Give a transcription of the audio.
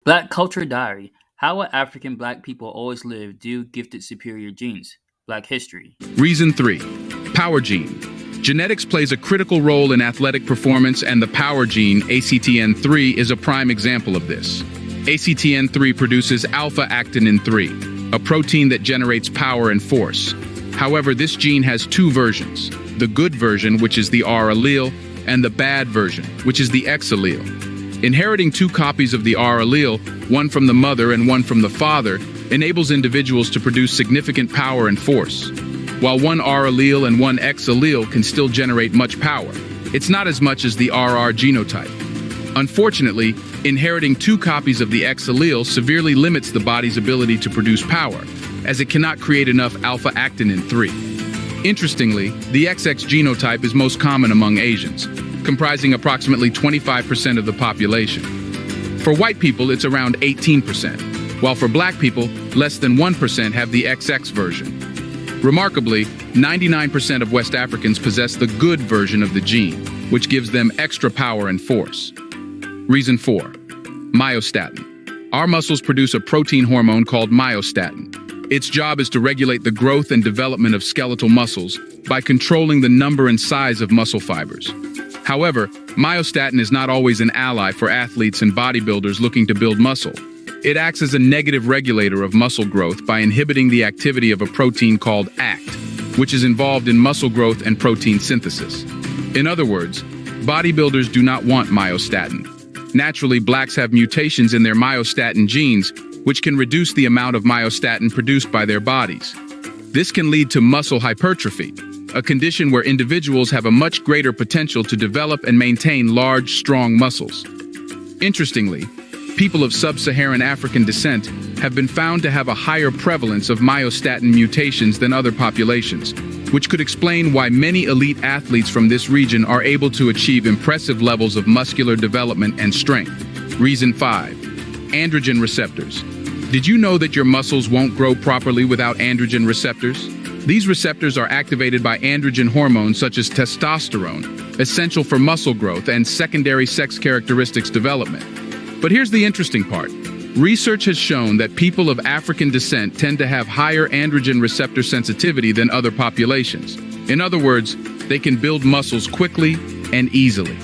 Black Culture Diary: How will African Black people always live due gifted superior genes? Black History. Reason 3. Power gene. Genetics plays a critical role in athletic performance, and the power gene, ACTN3, is a prime example of this. ACTN3 produces alpha-actinin 3, a protein that generates power and force. However, this gene has two versions: the good version, which is the R allele, and the bad version, which is the X allele. Inheriting two copies of the R allele, one from the mother and one from the father, enables individuals to produce significant power and force. While one R allele and one X allele can still generate much power, it's not as much as the RR genotype. Unfortunately, inheriting two copies of the X allele severely limits the body's ability to produce power, as it cannot create enough alpha-actinin 3. Interestingly, the XX genotype is most common among Asians, comprising approximately 25% of the population. For white people, it's around 18%, while for black people, less than 1% have the XX version. Remarkably, 99% of West Africans possess the good version of the gene, which gives them extra power and force. Reason 4. Myostatin. Our muscles produce a protein hormone called myostatin. Its job is to regulate the growth and development of skeletal muscles by controlling the number and size of muscle fibers. However, myostatin is not always an ally for athletes and bodybuilders looking to build muscle. It acts as a negative regulator of muscle growth by inhibiting the activity of a protein called ACT, which is involved in muscle growth and protein synthesis. In other words, bodybuilders do not want myostatin. Naturally, blacks have mutations in their myostatin genes, which can reduce the amount of myostatin produced by their bodies. This can lead to muscle hypertrophy, a condition where individuals have a much greater potential to develop and maintain large, strong muscles. Interestingly, people of sub-Saharan African descent have been found to have a higher prevalence of myostatin mutations than other populations, which could explain why many elite athletes from this region are able to achieve impressive levels of muscular development and strength. Reason 5. Androgen receptors. Did you know that your muscles won't grow properly without androgen receptors? These receptors are activated by androgen hormones such as testosterone, essential for muscle growth and secondary sex characteristics development. But here's the interesting part. Research has shown that people of African descent tend to have higher androgen receptor sensitivity than other populations. In other words, they can build muscles quickly and easily.